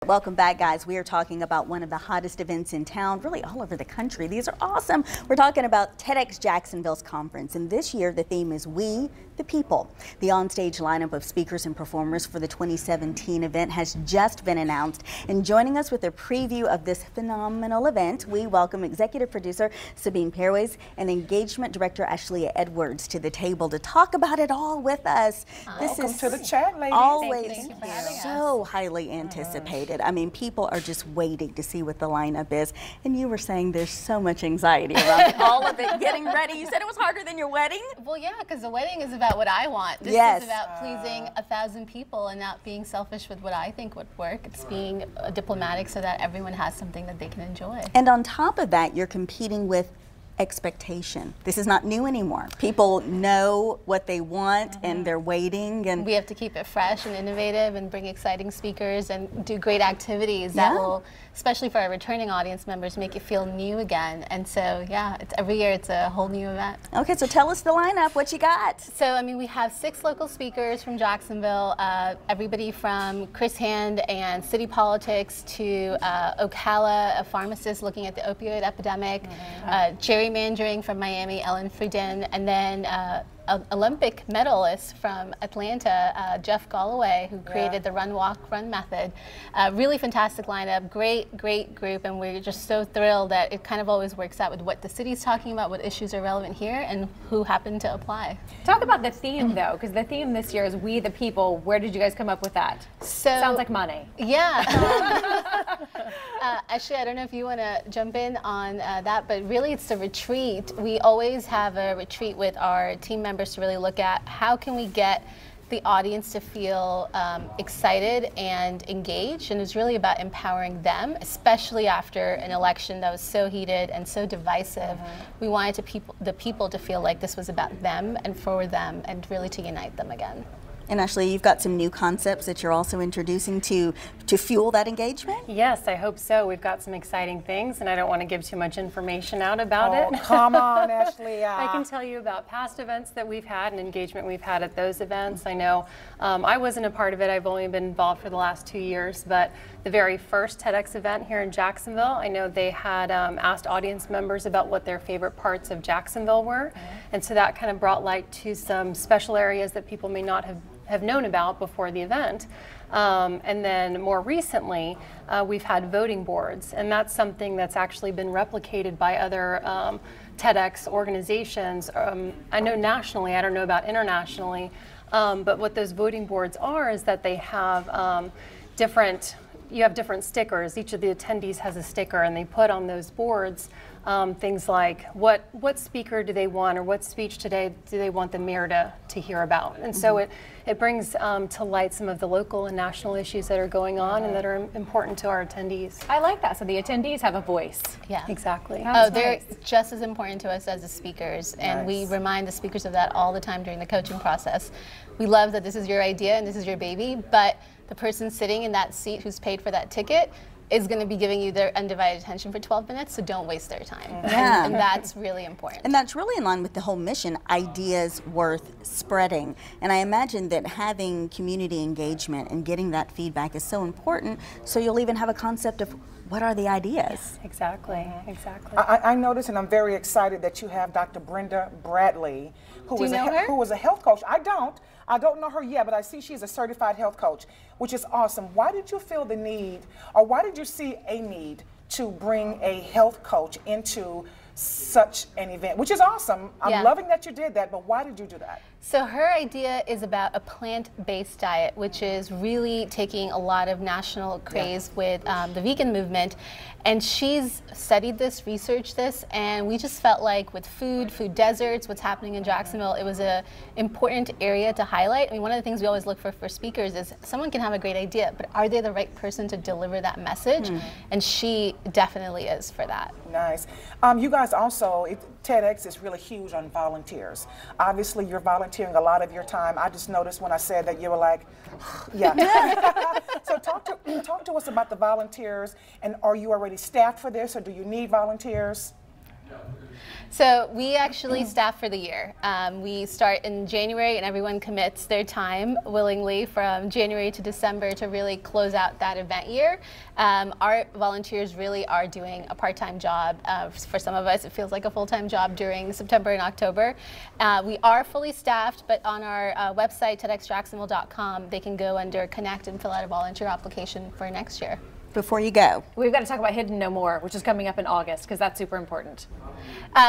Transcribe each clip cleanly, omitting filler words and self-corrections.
Welcome back, guys. We are talking about one of the hottest events in town, really all over the country. These are awesome. We're talking about Tedx Jacksonville's conference, and this year the theme is We the People. The onstage lineup of speakers and performers for the 2017 event has just been announced, and joining us with a preview of this phenomenal event, we welcome executive producer Sabine Perways and engagement director Ashley Edwards to the table to talk about it all with us. Welcome to the chat, ladies. Always so highly anticipated. I mean, people are just waiting to see what the lineup is. And you were saying there's so much anxiety around all of it, getting ready. You said it was harder than your wedding? Well, yeah, because the wedding is about what I want. This is about pleasing 1,000 people and not being selfish with what I think would work. It's being diplomatic so that everyone has something that they can enjoy. And on top of that, you're competing with expectation. This is not new anymore. People know what they want and they're waiting, and we have to keep it fresh and innovative and bring exciting speakers and do great activities that will, especially for our returning audience members, make it feel new again. And so yeah, every year it's a whole new event. Okay, so tell us the lineup. What you got? So I mean, we have 6 local speakers from Jacksonville, everybody from Chris Hand and city politics to Ocala, a pharmacist looking at the opioid epidemic, gerrymandering from Miami, Ellen Frieden, and then Olympic medalist from Atlanta, Jeff Galloway, who created the Run, Walk, Run method. Really fantastic lineup, great group, and we're just so thrilled that it kind of always works out with what the city's talking about, what issues are relevant here, and who happened to apply. Talk about the theme, though, because the theme this year is We the People. Where did you guys come up with that? So, sounds like money. Yeah. Actually, I don't know if you want to jump in on that, but really it's a retreat. We always have a retreat with our team members to really look at how can we get the audience to feel excited and engaged, and it's really about empowering them, especially after an election that was so heated and so divisive. We wanted the people to feel like this was about them and for them, and really to unite them again. And Ashley, you've got some new concepts that you're also introducing to fuel that engagement? Yes, I hope so. We've got some exciting things, and I don't want to give too much information out about it. Come on, Ashley. I can tell you about past events that we've had and engagement we've had at those events. I know I wasn't a part of it. I've only been involved for the last 2 years, but the very first TEDx event here in Jacksonville, I know they had asked audience members about what their favorite parts of Jacksonville were, and so that kind of brought light to some special areas that people may not have known about before the event. And then more recently, we've had voting boards, and that's something that's actually been replicated by other TEDx organizations. I know nationally, I don't know about internationally, but what those voting boards are is that they have you have different stickers. Each of the attendees has a sticker, and they put on those boards things like what speaker do they want, or what speech today do they want the mayor to hear about. And so it brings to light some of the local and national issues that are going on and that are important to our attendees. I like that, so the attendees have a voice. Yeah, exactly. They're just as important to us as the speakers, and we remind the speakers of that all the time during the coaching process. We love that this is your idea and this is your baby, but the person sitting in that seat who's paid for that ticket is going to be giving you their undivided attention for 12 minutes, so don't waste their time. And that's really important. And that's really in line with the whole mission, ideas worth spreading. And I imagine that having community engagement and getting that feedback is so important, so you'll even have a concept of what are the ideas. Exactly, exactly. I noticed, and I'm very excited that you have Dr. Brenda Bradley, who was a health coach. I don't know her yet, but I see she's a certified health coach, which is awesome. Why did you feel the need, or why did you see a need to bring a health coach into such an event, which is awesome. I'm loving that you did that, but why did you do that? So her idea is about a plant-based diet, which is really taking a lot of national craze with the vegan movement. And she's studied this, researched this, and we just felt like with food deserts, what's happening in Jacksonville, it was an important area to highlight. I mean, one of the things we always look for speakers is someone can have a great idea, but are they the right person to deliver that message? And she definitely is for that. Nice. You guys also, TEDx is really huge on volunteers. Obviously, you're volunteering a lot of your time. I just noticed when I said that you were like, yeah. So talk to us about the volunteers, and are you already staffed for this, or do you need volunteers? So we actually staff for the year. We start in January and everyone commits their time willingly from January to December to really close out that event year. Our volunteers really are doing a part-time job. For some of us it feels like a full-time job during September and October. We are fully staffed, but on our website tedxjacksonville.com they can go under Connect and fill out a volunteer application for next year. Before you go, we've got to talk about Hidden No More, which is coming up in August, because that's super important.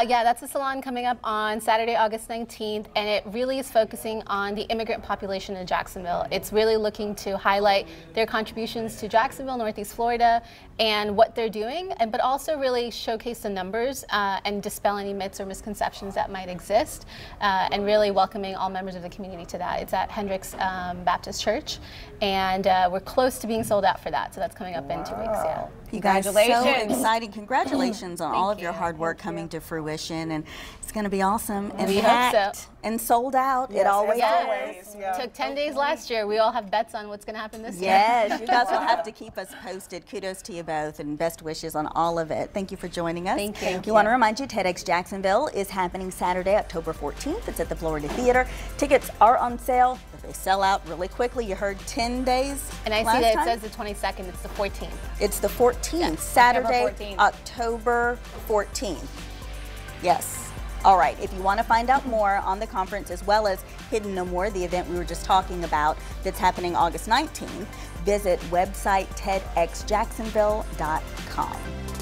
Yeah, that's a salon coming up on Saturday, August 19th, and it really is focusing on the immigrant population in Jacksonville. It's really looking to highlight their contributions to Jacksonville, Northeast Florida, and what they're doing, but also really showcase the numbers and dispel any myths or misconceptions that might exist, and really welcoming all members of the community to that. It's at Hendricks Baptist Church, and we're close to being sold out for that, so that's coming up in 2 weeks. Yeah. You guys, so exciting. Congratulations on all of your hard work coming to fruition, and it's going to be awesome and packed and sold out. Yes, it always is. Yeah. Took 10 days last year. We all have bets on what's going to happen this year. Yes, you guys will have to keep us posted. Kudos to you both and best wishes on all of it. Thank you for joining us. Thank you. We want to remind you Tedx Jacksonville is happening Saturday, October 14th. It's at the Florida Theater. Tickets are on sale, but they sell out really quickly. You heard 10 days. And I see that it says the 22nd. It's the 14th. It's the 14th, Saturday, October 14th. Yes. All right, if you want to find out more on the conference as well as Hidden No More, the event we were just talking about that's happening August 19th, visit website tedxjacksonville.com.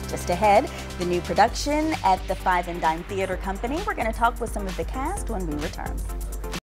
Just ahead, the new production at the Five and Dime Theater Company. We're going to talk with some of the cast when we return.